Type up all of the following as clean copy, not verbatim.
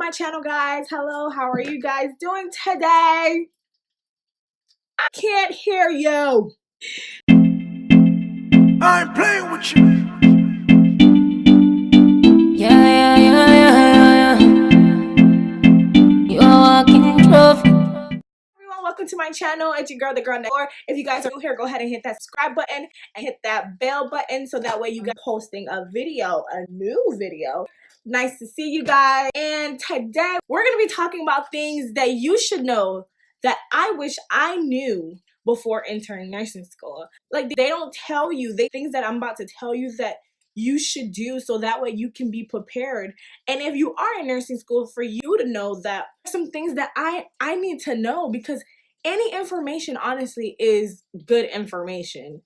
my channel, guys. Hello, how are you guys doing today? I can't hear you. I ain't playing with you. Yeah. You're walking trophy. Everyone, welcome to my channel. It's your girl, the girl next door. If you guys are new here, go ahead and hit that subscribe button and hit that bell button so that way you get posting a new video. Nice to see you guys. And today we're gonna be talking about things that you should know that I wish I knew before entering nursing school. Like, they don't tell you the things that I'm about to tell you that you should do so that way you can be prepared. And if you are in nursing school, for you to know that some things that I need to know, because any information honestly is good information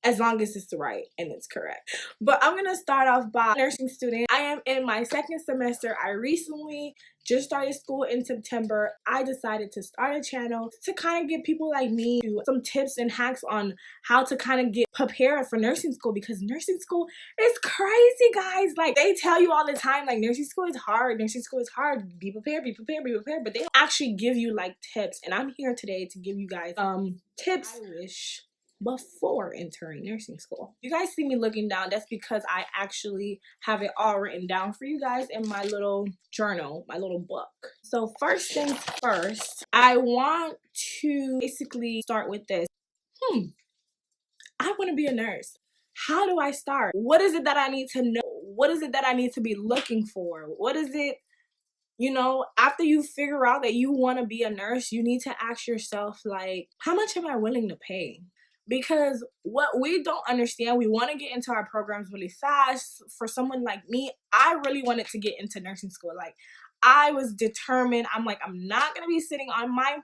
as long as it's right and it's correct. But I'm gonna start off by nursing student. I am in my second semester. I recently just started school in September. I decided to start a channel to kind of give people like me some tips and hacks on how to kind of get prepared for nursing school, because nursing school is crazy, guys. Like, they tell you all the time, like, nursing school is hard, nursing school is hard, be prepared, be prepared, be prepared, but they don't actually give you like tips. And I'm here today to give you guys tips I wish before entering nursing school. You guys see me looking down, that's because I actually have it all written down for you guys in my little journal, my little book. So first things first, I want to basically start with this. I want to be a nurse. How do I start? What is it that I need to know? What is it that I need to be looking for? What is it, after you figure out that you want to be a nurse, you need to ask yourself, like, how much am I willing to pay? Because what we don't understand, we want to get into our programs really fast. For someone like me, I really wanted to get into nursing school. Like, I was determined. I'm like, I'm not going to be sitting on my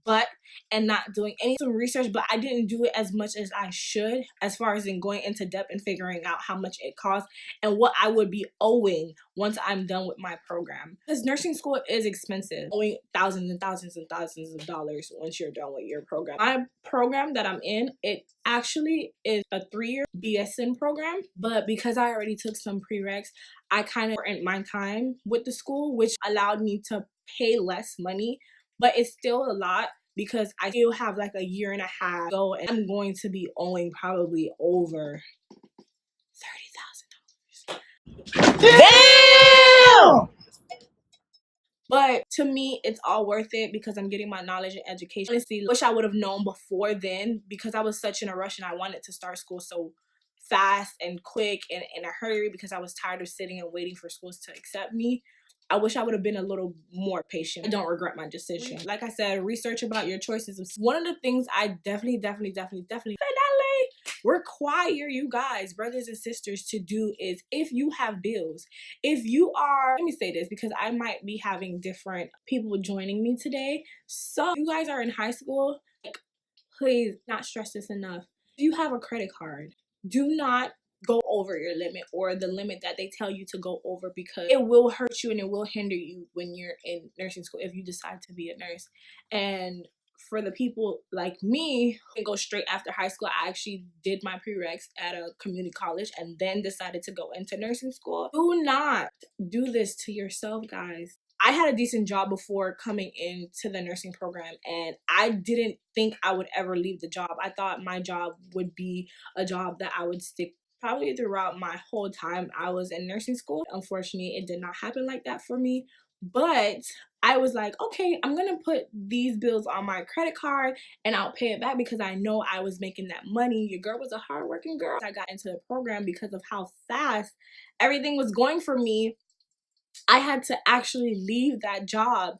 butt and not doing any research, but I didn't do it as much as I should, as far as in going into depth and figuring out how much it costs and what I would be owing once I'm done with my program. Because nursing school is expensive, owing thousands and thousands and thousands of dollars once you're done with your program. My program that I'm in, it actually is a 3-year BSN program, but because I already took some prereqs, I kind of earned my time with the school, which allowed me to pay less money. But it's still a lot because I still have like a year and a half to go, and I'm going to be owing probably over $30,000. Damn! But to me, it's all worth it because I'm getting my knowledge and education. Honestly, wish I would have known before then, because I was such in a rush and I wanted to start school so fast and quick and in a hurry, because I was tired of sitting and waiting for schools to accept me. I wish I would have been a little more patient. I don't regret my decision. Like I said, research about your choices is one of the things I definitely require you guys, brothers and sisters, to do. Is if you have bills, if you are, let me say this because I might be having different people joining me today. So if you guys are in high school, like, please not stress this enough. If you have a credit card, do not go over your limit or the limit that they tell you to go over, because it will hurt you and it will hinder you when you're in nursing school if you decide to be a nurse. And for the people like me who go straight after high school, I actually did my prereqs at a community college and then decided to go into nursing school. Do not do this to yourself, guys. I had a decent job before coming into the nursing program, and I didn't think I would ever leave the job. I thought my job would be a job that I would stick probably throughout my whole time I was in nursing school. Unfortunately, it did not happen like that for me. But I was like, okay, I'm gonna put these bills on my credit card and I'll pay it back, because I know I was making that money. Your girl was a hardworking girl. I got into the program because of how fast everything was going for me. I had to actually leave that job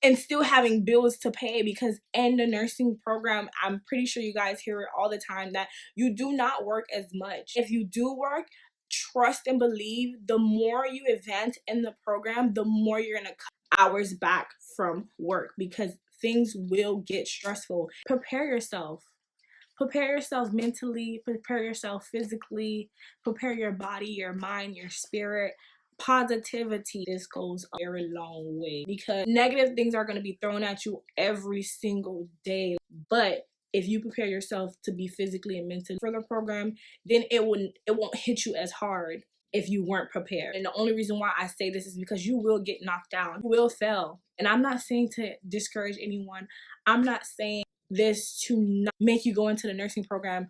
and still having bills to pay, because in the nursing program, I'm pretty sure you guys hear it all the time, that you do not work as much. If you do work, trust and believe, the more you advance in the program, the more you're gonna cut hours back from work, because things will get stressful. Prepare yourself. Prepare yourself mentally, prepare yourself physically, prepare your body, your mind, your spirit. Positivity, this goes a very long way, because negative things are going to be thrown at you every single day. But if you prepare yourself to be physically and mentally for the program, then it won't hit you as hard. if you weren't prepared. And the only reason why I say this is because you will get knocked down, you will fail. And I'm not saying to discourage anyone. I'm not saying this to not make you go into the nursing program.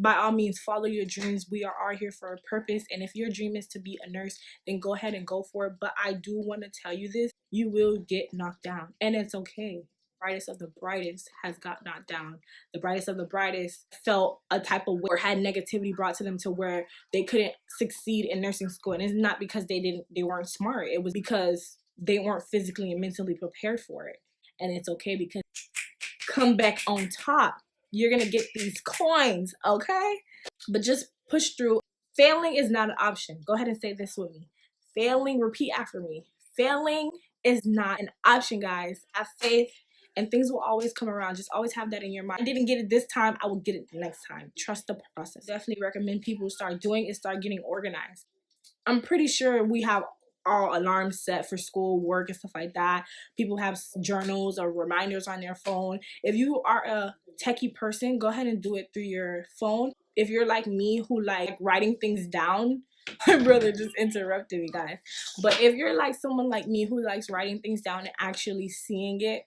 By all means, follow your dreams. We are all here for a purpose. And if your dream is to be a nurse, then go ahead and go for it. But I do want to tell you this, you will get knocked down. And it's okay. Brightest of the brightest has got knocked down. The brightest of the brightest felt a type of way or had negativity brought to them to where they couldn't succeed in nursing school. And it's not because they weren't smart. It was because they weren't physically and mentally prepared for it. And it's okay, because come back on top. You're gonna get these coins, okay? But just push through. Failing is not an option. Go ahead and say this with me. Failing, repeat after me. Failing is not an option, guys. Have faith and things will always come around. Just always have that in your mind. I didn't get it this time, I will get it the next time. Trust the process. Definitely recommend people start doing it, start getting organized. I'm pretty sure we have all alarms set for school, work, and stuff like that. People have journals or reminders on their phone. If you are a techie person, go ahead and do it through your phone. If you're like me, who like writing things down, my brother just interrupted me, guys. But if you're like someone like me who likes writing things down and actually seeing it,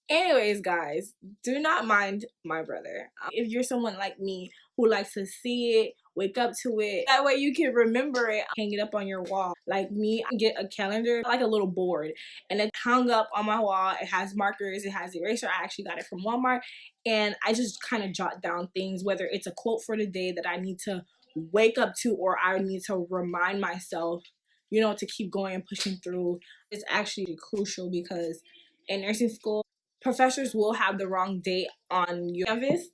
anyways, guys, do not mind my brother. If you're someone like me who likes to see it, wake up to it, that way you can remember it, hang it up on your wall. Like me, I get a calendar, like a little board, and it's hung up on my wall. It has markers, it has eraser. I actually got it from Walmart, and I just kind of jot down things, whether it's a quote for the day that I need to wake up to, or I need to remind myself, you know, to keep going and pushing through. It's actually crucial because in nursing school, professors will have the wrong date on your canvas,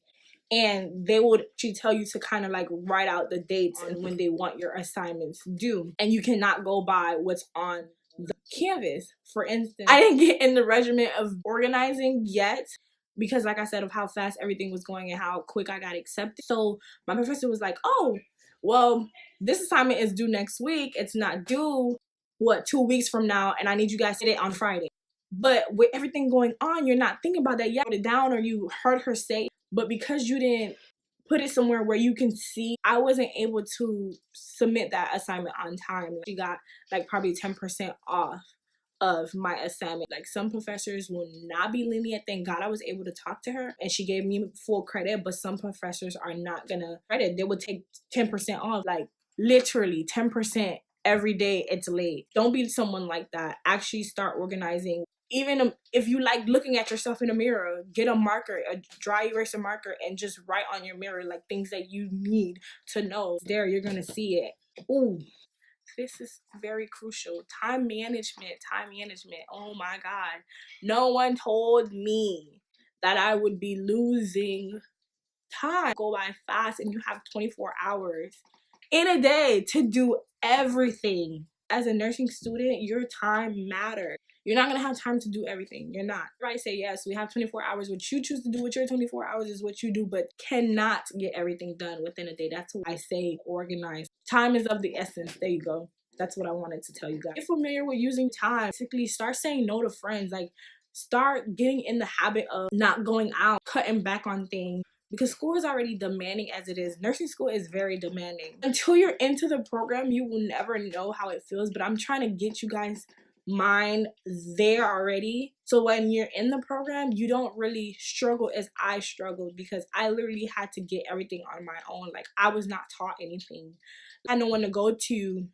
and they would actually tell you to kind of like write out the dates and when they want your assignments due, and you cannot go by what's on the canvas. For instance, I didn't get in the regimen of organizing yet because, like I said, of how fast everything was going and how quick I got accepted. So my professor was like, oh, well, this assignment is due next week. It's not due, 2 weeks from now, and I need you guys to get it on Friday. But with everything going on, you're not thinking about that. You wrote it down or you heard her say, but because you didn't put it somewhere where you can see, I wasn't able to submit that assignment on time. She got like probably 10% off of my assignment. Like, some professors will not be lenient. Thank God I was able to talk to her and she gave me full credit, but some professors are not gonna credit. They would take 10% off, like literally 10% every day it's late. Don't be someone like that. Actually start organizing. Even if you like looking at yourself in a mirror, get a marker, a dry eraser marker, and just write on your mirror like things that you need to know. There, you're gonna see it. Ooh, this is very crucial. Time management, time management. Oh my God. No one told me that I would be losing time. Go by fast, and you have 24 hours in a day to do everything. As a nursing student, your time matters. You're not gonna have time to do everything. You're not. Right? Say yes, we have 24 hours. What you choose to do with your 24 hours is what you do, but cannot get everything done within a day. That's why I say organize. Time is of the essence. There you go. That's what I wanted to tell you guys. Get familiar with using time. Basically, start saying no to friends. Like, start getting in the habit of not going out, cutting back on things. Because school is already demanding as it is. Nursing school is very demanding. Until you're into the program, you will never know how it feels. But I'm trying to get you guys mind there already, so when you're in the program you don't really struggle as I struggled, because I literally had to get everything on my own. Like, I was not taught anything. I had no one to go to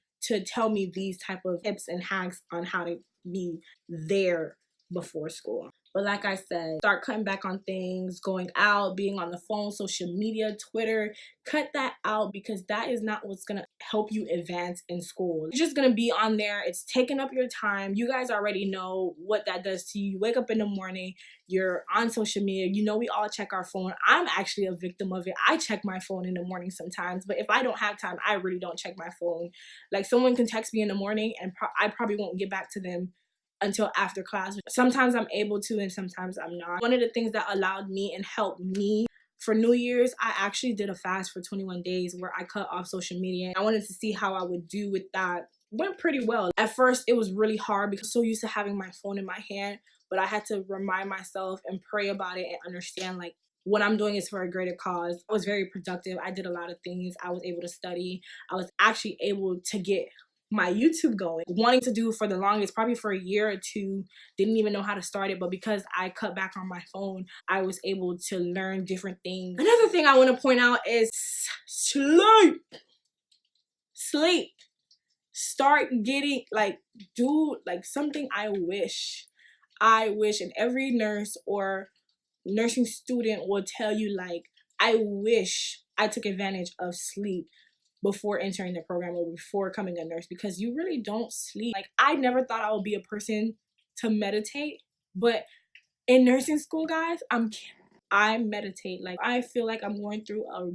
tell me these type of tips and hacks on how to be there before school. But like I said, start cutting back on things, going out, being on the phone, social media, Twitter. Cut that out, because that is not what's gonna help you advance in school. You're just gonna be on there. It's taking up your time. You guys already know what that does to you. You wake up in the morning, you're on social media. You know, we all check our phone. I'm actually a victim of it. I check my phone in the morning sometimes, but if I don't have time, I really don't check my phone. Like, someone can text me in the morning and I probably won't get back to them until after class. Sometimes I'm able to and sometimes I'm not. One of the things that allowed me and helped me for New Year's, I actually did a fast for 21 days where I cut off social media. I wanted to see how I would do with that. Went pretty well. At first it was really hard because I'm so used to having my phone in my hand, but I had to remind myself and pray about it and understand, like, what I'm doing is for a greater cause. I was very productive. I did a lot of things. I was able to study. I was actually able to get my YouTube going, wanting to do for the longest, probably for a year or two, didn't even know how to start it, but because I cut back on my phone, I was able to learn different things. Another thing I want to point out is sleep. Start getting, like, do like something I wish, and every nurse or nursing student will tell you, like, I wish I took advantage of sleep before entering the program or before becoming a nurse, because you really don't sleep. Like, I never thought I would be a person to meditate, but in nursing school, guys, I meditate. Like, I feel like I'm going through a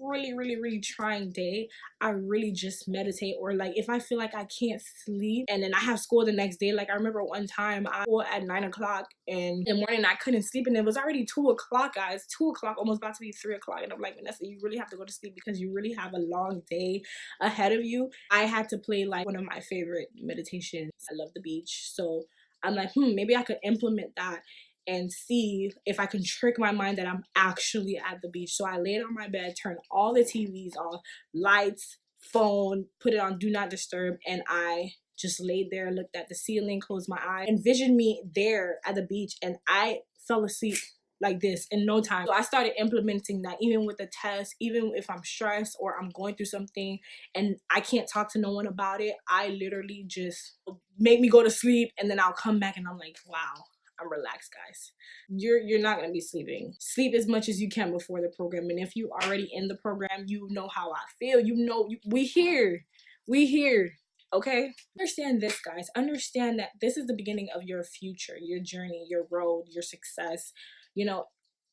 really trying day, I really just meditate. Or like, if I feel like I can't sleep and then I have school the next day, like I remember one time I was at 9 o'clock and in the morning I couldn't sleep, and it was already 2 o'clock, guys. 2 o'clock, almost about to be 3 o'clock, and I'm like, Vanessa, you really have to go to sleep because you really have a long day ahead of you. I had to play like one of my favorite meditations. I love the beach, so I'm like, maybe I could implement that and see if I can trick my mind that I'm actually at the beach. So I laid on my bed, turned all the TVs off, lights, phone, put it on do not disturb, and I just laid there, looked at the ceiling, closed my eyes, envisioned me there at the beach, and I fell asleep like this in no time. So I started implementing that, even with the test, even if I'm stressed or I'm going through something and I can't talk to no one about it, I literally just make me go to sleep, and then I'll come back and I'm like, wow, I'm relaxed, guys. You're not gonna be sleeping. Sleep as much as you can before the program, and if you already in the program, you know how I feel. You know, we here, okay? Understand this, guys. Understand that this is the beginning of your future, your journey, your road, your success. You know,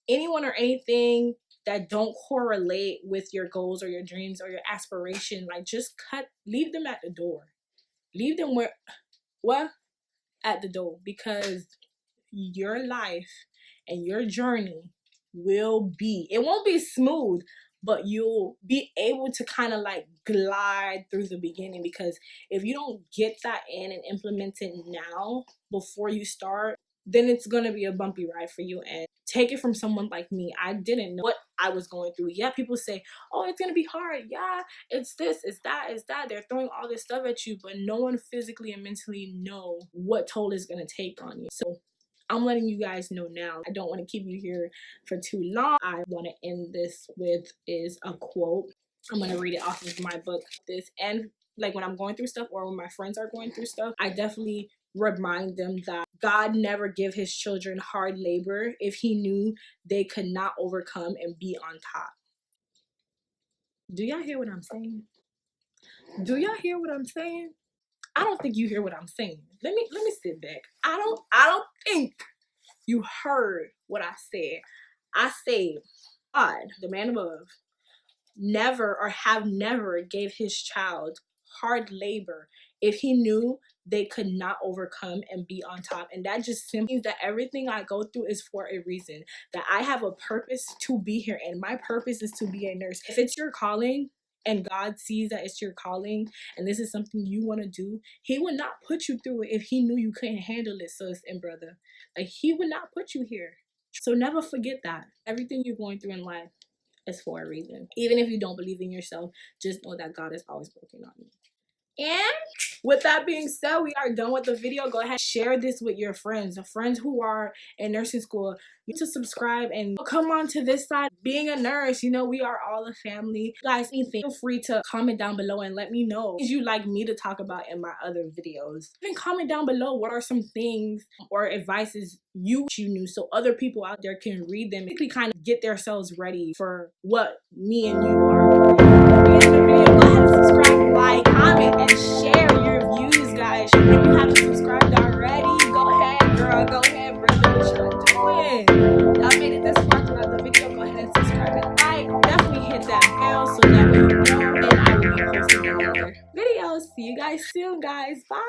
anyone or anything that don't correlate with your goals or your dreams or your aspiration, like, just leave them at the door. Leave them at the door, because your life and your journey it won't be smooth, but you'll be able to kind of like glide through the beginning, because if you don't get that in and implement it now before you start, then it's gonna be a bumpy ride for you. And take it from someone like me, I didn't know what I was going through. Yeah, people say, oh, it's gonna be hard. Yeah, it's this, it's that, they're throwing all this stuff at you, but no one physically and mentally know what toll it's gonna take on you. So I'm letting you guys know now. I don't want to keep you here for too long. I want to end this with is a quote. I'm going to read it off of my book. And like, when I'm going through stuff or when my friends are going through stuff, I definitely remind them that God never give his children hard labor if he knew they could not overcome and be on top. Do y'all hear what I'm saying? Do y'all hear what I'm saying? I don't think you hear what I'm saying. Let me sit back. I don't think you heard what I said. I said, God, the man above, never or have never gave his child hard labor if he knew they could not overcome and be on top. And that just simply means that everything I go through is for a reason, that I have a purpose to be here, and my purpose is to be a nurse. If it's your calling, and God sees that it's your calling and this is something you want to do, he would not put you through it if he knew you couldn't handle it, sis and brother. Like, he would not put you here. So never forget that everything you're going through in life is for a reason. Even if you don't believe in yourself, just know that God is always working on you. And with that being said, we are done with the video. Go ahead, share this with your friends, who are in nursing school. You need to subscribe and come on to this side. Being a nurse, you know, we are all a family. Guys, feel free to comment down below and let me know what you'd like me to talk about in my other videos. Even comment down below what are some things or advices you knew, so other people out there can read them, basically kind of get themselves ready for what me and you are doing. Go ahead and subscribe, like, comment, and share your views, guys. If you haven't subscribed already, go ahead, girl. Go ahead, brother. What y'all doing? Y'all made it this far throughout the video. Go ahead and subscribe and like. Definitely hit that bell so that way you know, and I will be posting another video. See you guys soon, guys. Bye.